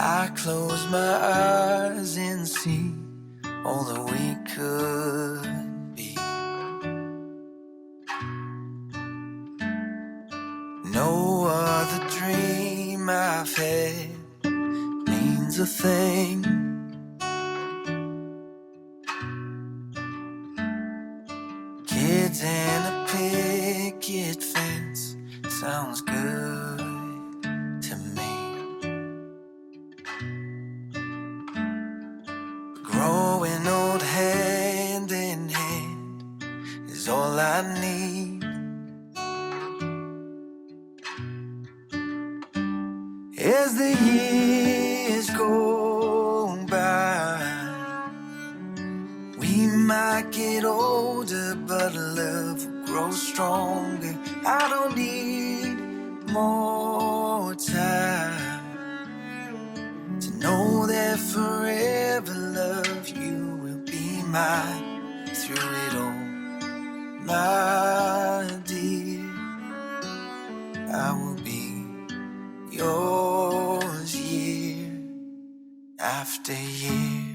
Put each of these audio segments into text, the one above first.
I close my eyes and see all that we could be. No other dream I've had means a thing. Kids and a picket fence sounds good to me. Growing old hand in hand is all I need. As the years go by, we might get older, but love will grow stronger. I don't need more time to know that forever, love, you will be mine through it all, my dear. I will be yours year after year.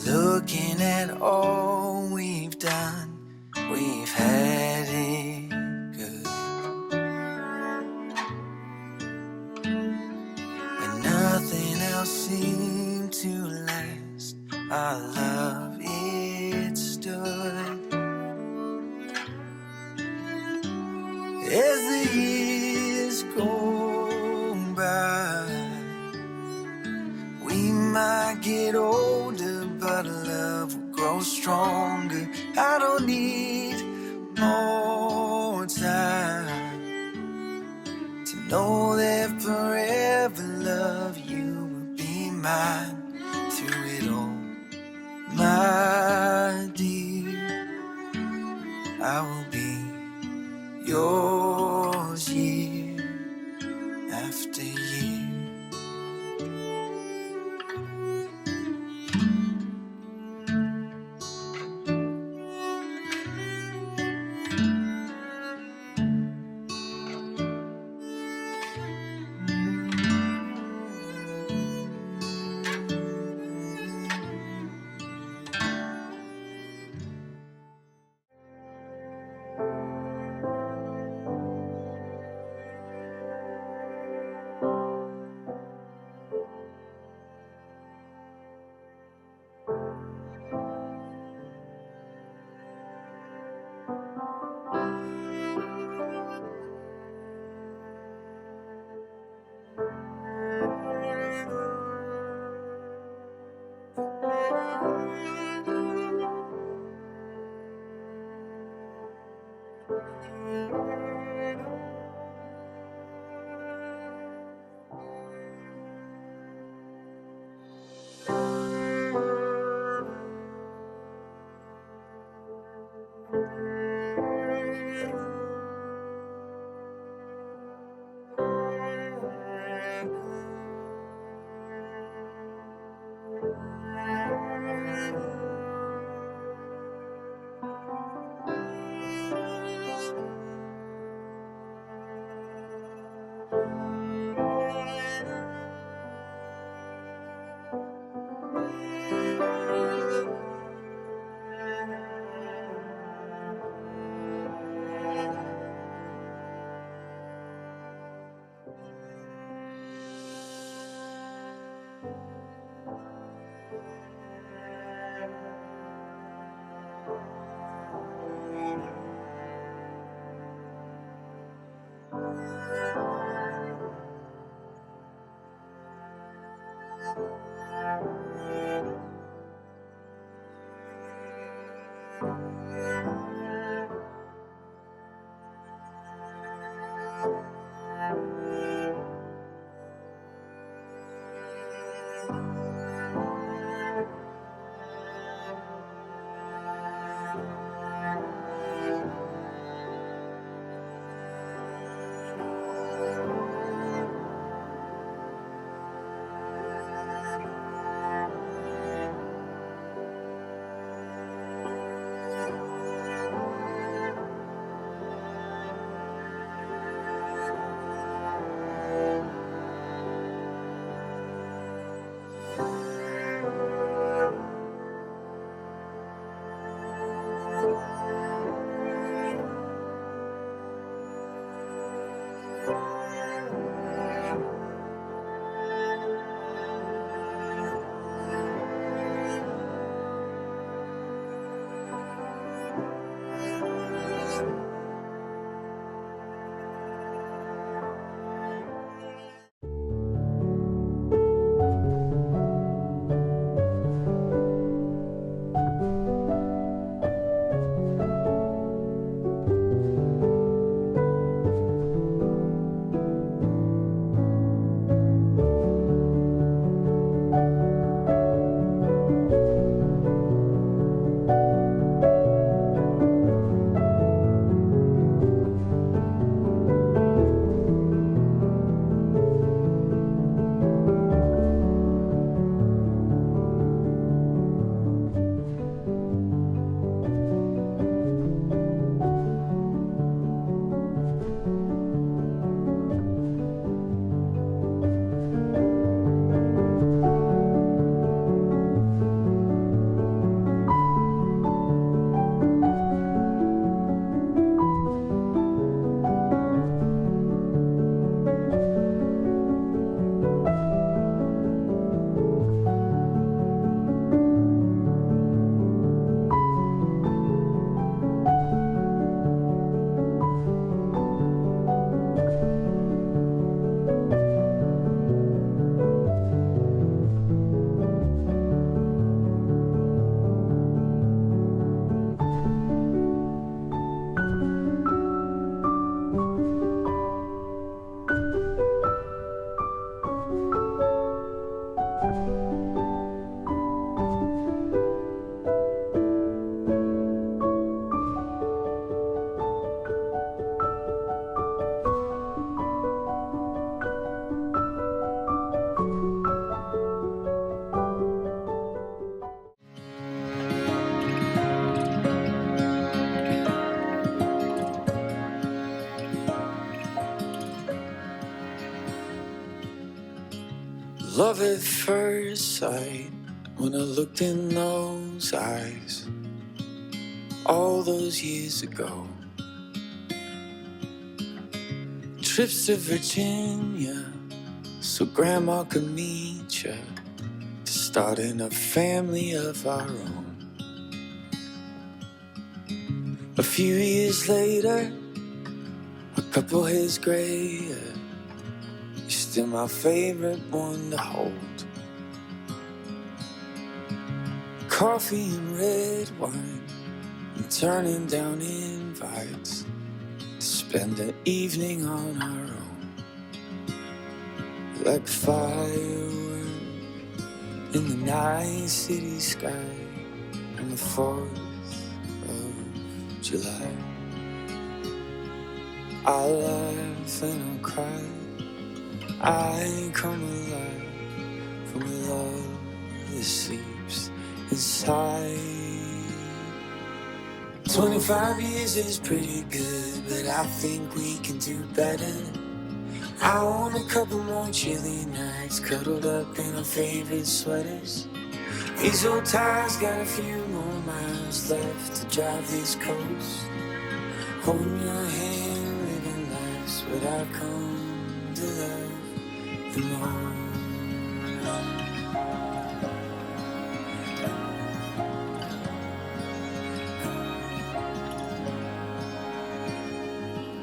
Looking at all we've done, we've had it good. When nothing else seemed to last, our love, it stood. As the years go by, we might get older, but love will grow stronger. I don't need more time to know that forever, love, you will be mine through it all, my dear. I will be yours year after year. Love at first sight when I looked in those eyes all those years ago. Trips to Virginia so Grandma could meet ya, to starting a family of our own. A few years later, a couple hairs grayer, you're still my favorite one to hold. Coffee and red wine, and turning down invites to spend the evening on our own. Like fireworks in the night city sky on the 4th of July. I'll laugh and I'll cry, I come alive from a love that sleeps inside. 25 years is pretty good, but I think we can do better. I want a couple more chilly nights, cuddled up in our favorite sweaters. These old tires got a few more miles left to drive this coast. Holding your hand, living life's what I've come to love the most.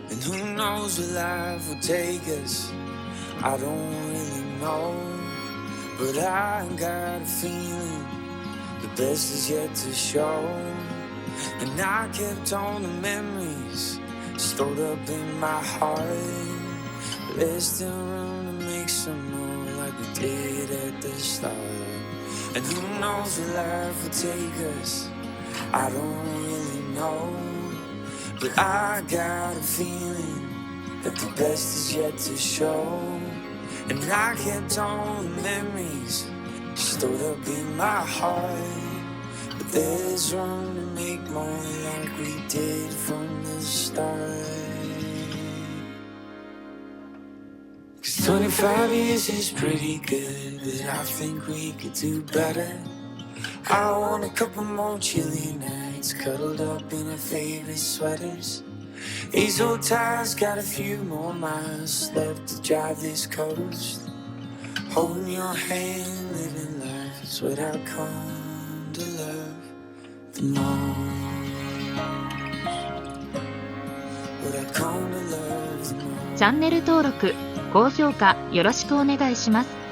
And who knows where life will take us, I don't really know. But I got a feeling the best is yet to show. And I kept all the memories stored up in my heart. But there's still room to make some more like we did at the start. And who knows where life will take us, I don't really know. But I got a feeling that the best is yet to show. And I kept all the memories stored up in my heart. But there's room to make more like we did from the start. 'Cause 25 years is pretty good, but I think we could do better. I want a couple more chilly nights, cuddled up in our favorite sweaters. These old tires got a few more miles left to drive this coast. Holding your hand, living life is what I've come to love the most. What I've come to love the most. チャンネル登録、高評価よろしくお願いします。